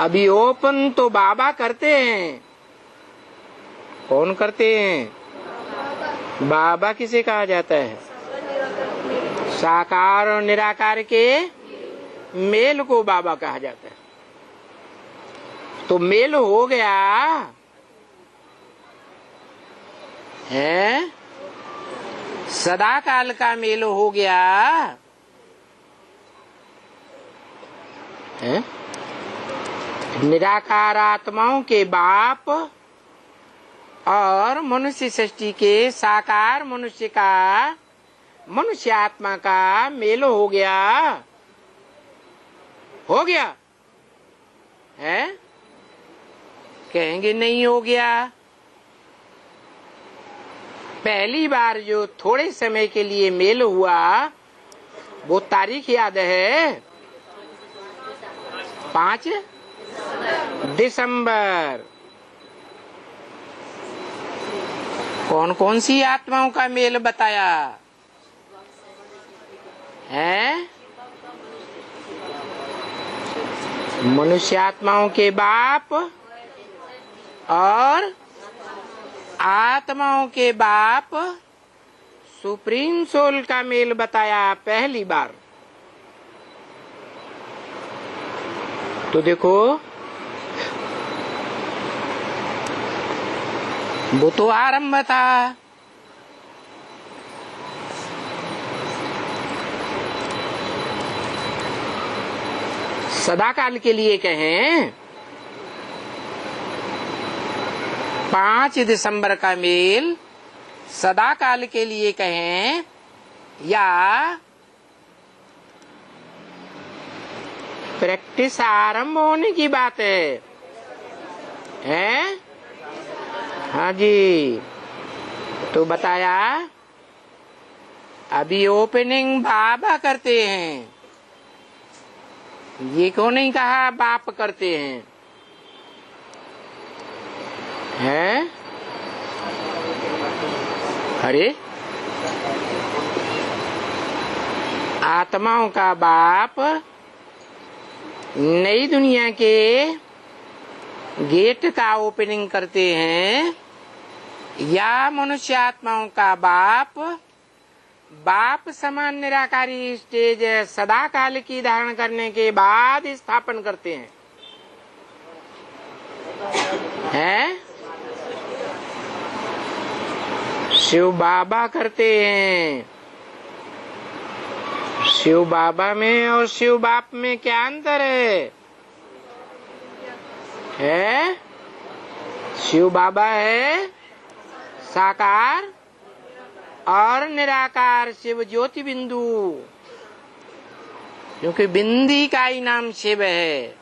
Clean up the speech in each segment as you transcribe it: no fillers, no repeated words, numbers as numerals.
अभियोपन तो बाबा करते हैं। कौन करते हैं? बाबा किसे कहा जाता है? साकार और निराकार के मेल को बाबा कहा जाता है। तो मेल हो गया है, सदा काल का मेल हो गया है। निराकार आत्माओं के बाप और मनुष्य सृष्टि के साकार मनुष्य का, मनुष्य आत्मा का मेल हो गया है। कहेंगे नहीं हो गया। पहली बार जो थोड़े समय के लिए मेल हुआ वो तारीख याद है? 5 दिसंबर। कौन कौन सी आत्माओं का मेल बताया है? मनुष्य आत्माओं के बाप और आत्माओं के बाप सुप्रीम सोल का मेल बताया पहली बार। तो देखो वो तो आरंभ था। सदा काल के लिए कहें 5 दिसंबर का मेल सदा काल के लिए कहें या प्रैक्टिस आरंभ होने की बात है? हाँ जी। तो बताया अभी ओपनिंग बाबा करते हैं, ये क्यों नहीं कहा बाप करते हैं? हैं? अरे आत्माओं का बाप नई दुनिया के गेट का ओपनिंग करते हैं या मनुष्य आत्माओं का बाप समान निराकारी स्टेज सदा काल की धारण करने के बाद स्थापन करते हैं? हैं? शिव बाबा करते हैं। शिव बाबा में और शिव बाप में क्या अंतर है? शिव बाबा है साकार और निराकार शिव ज्योति बिंदु, क्योंकि बिंदी का ही नाम शिव है।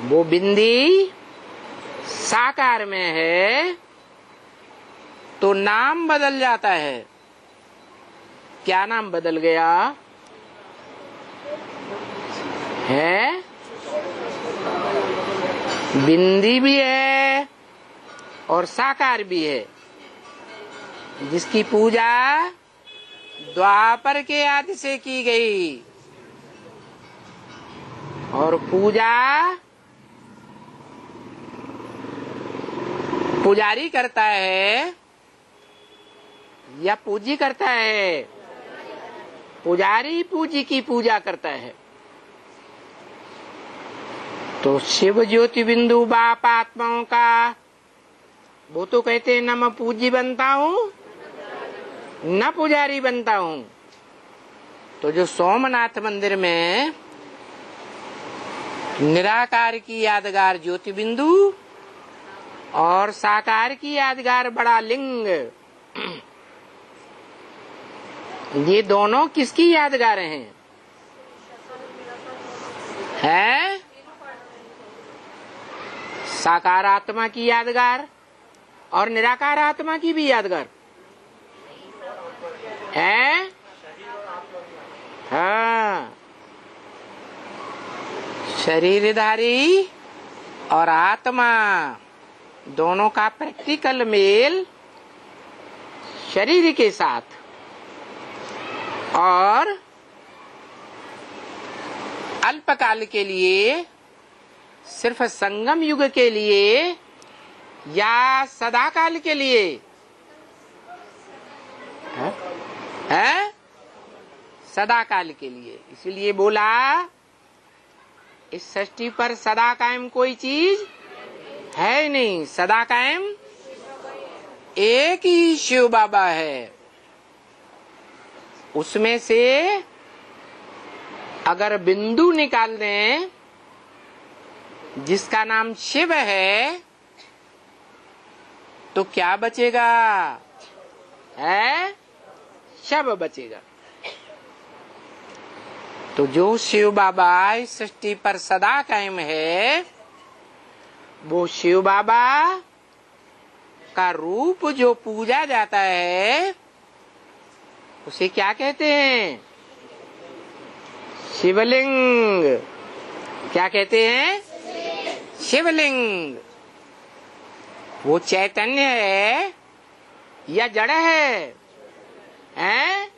वो बिंदी साकार में है तो नाम बदल जाता है। क्या नाम बदल गया है? बिंदी भी है और साकार भी है, जिसकी पूजा द्वापर के आदि से की गई। और पूजा पुजारी करता है या पूजी करता है? पुजारी पूजी की पूजा करता है। तो शिव ज्योति बिंदु बाप आत्माओं का वो तो कहते हैं न मैं पूजी बनता हूँ न पुजारी बनता हूँ। तो जो सोमनाथ मंदिर में निराकार की यादगार ज्योति बिंदु और साकार की यादगार बड़ा लिंग, ये दोनों किसकी यादगार हैं? है साकार आत्मा की यादगार और निराकार आत्मा की भी यादगार है। हाँ, शरीरधारी और आत्मा दोनों का प्रैक्टिकल मेल शरीर के साथ और अल्पकाल के लिए सिर्फ संगम युग के लिए या सदाकाल के लिए है? सदाकाल के लिए। इसलिए बोला इस सृष्टि पर सदा कायम कोई चीज है नहीं, सदा कायम एक ही शिव बाबा है। उसमें से अगर बिंदु निकाल दें जिसका नाम शिव है तो क्या बचेगा? है शव बचेगा। तो जो शिव बाबा इस सृष्टि पर सदा कायम है, वो शिव बाबा का रूप जो पूजा जाता है उसे क्या कहते हैं? शिवलिंग। क्या कहते हैं? शिवलिंग। वो चैतन्य है या जड़ है? हैं?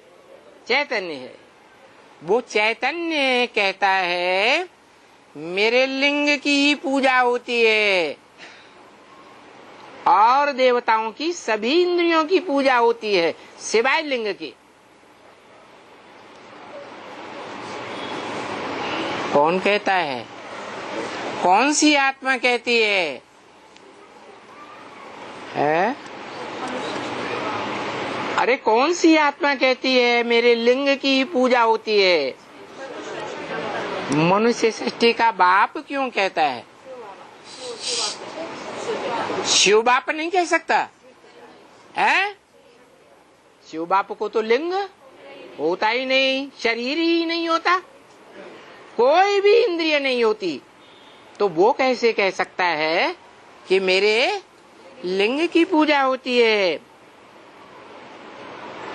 चैतन्य है। वो चैतन्य कहता है मेरे लिंग की ही पूजा होती है और देवताओं की सभी इंद्रियों की पूजा होती है सिवाय लिंग की। कौन कहता है? कौन सी आत्मा कहती है? अरे कौन सी आत्मा कहती है मेरे लिंग की ही पूजा होती है? मनुष्य सृष्टि का बाप क्यों कहता है? शिव बाप नहीं कह सकता है? शिव बाप को तो लिंग होता ही नहीं, शरीर ही नहीं होता, कोई भी इंद्रिय नहीं होती, तो वो कैसे कह सकता है कि मेरे लिंग की पूजा होती है?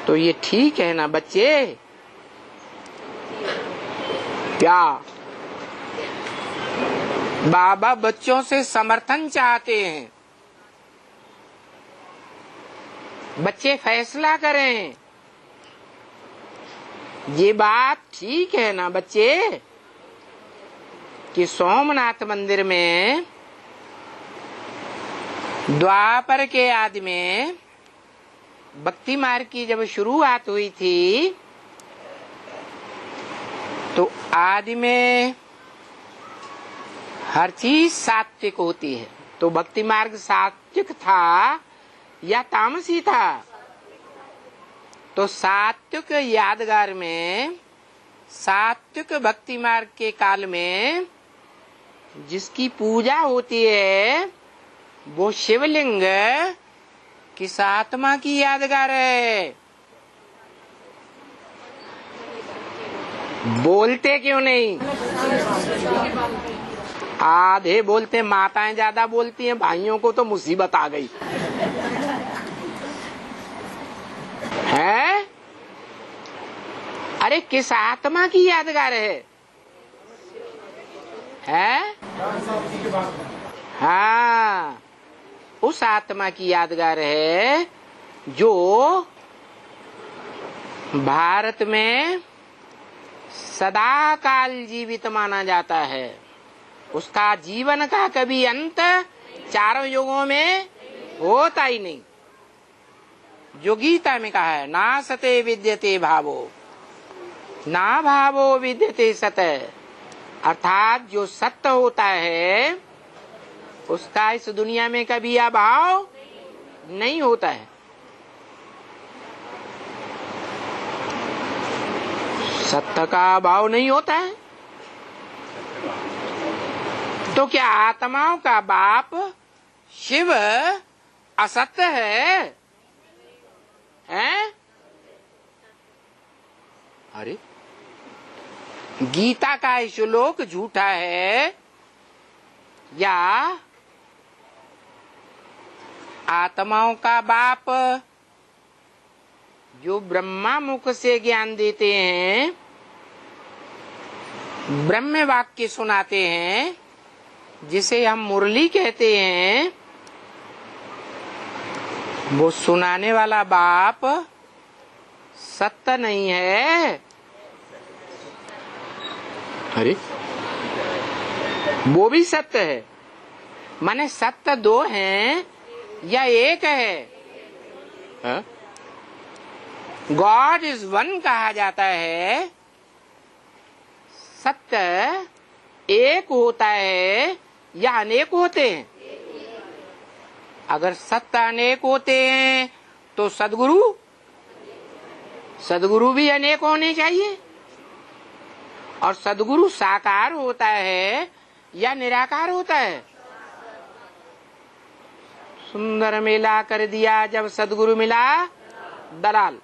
तो ये ठीक है ना बच्चे? क्या बाबा बच्चों से समर्थन चाहते हैं? बच्चे फैसला करें। ये बात ठीक है ना बच्चे कि सोमनाथ मंदिर में द्वापर के आदि में भक्ति मार्ग की जब शुरुआत हुई थी तो आदि में हर चीज सात्विक होती है। तो भक्ति मार्ग सात्विक था या तामसी था? तो सात्विक यादगार में, सात्विक भक्ति मार्ग के काल में जिसकी पूजा होती है वो शिवलिंग किस आत्मा की यादगार है? बोलते क्यों नहीं? आधे बोलते, माताएं ज्यादा बोलती हैं, भाइयों को तो मुसीबत आ गई है। अरे किस आत्मा की यादगार है? हाँ, उस आत्मा की यादगार है जो भारत में सदा काल जीवित माना जाता है। उसका जीवन का कभी अंत चारों युगों में होता ही नहीं। जो गीता में कहा है ना सते विद्यते भावो ना भावो विद्यते सत, अर्थात जो सत्य होता है उसका इस दुनिया में कभी अभाव नहीं होता है। सत्य का अभाव नहीं होता है। तो क्या आत्माओं का बाप शिव असत्य है? अरे गीता का श्लोक झूठा है या आत्माओं का बाप जो ब्रह्मा मुख से ज्ञान देते हैं, ब्रह्म वाक्य सुनाते हैं, जिसे हम मुरली कहते हैं, वो सुनाने वाला बाप सत्य नहीं है? अरे वो भी सत्य है। माने सत्य दो हैं या एक है? गॉड इज वन कहा जाता है। सत्य एक होता है या अनेक होते हैं? अगर सत्य अनेक होते हैं तो सदगुरु भी अनेक होने चाहिए। और सदगुरु साकार होता है या निराकार होता है? सुंदर मेला कर दिया जब सदगुरु मिला दलाल।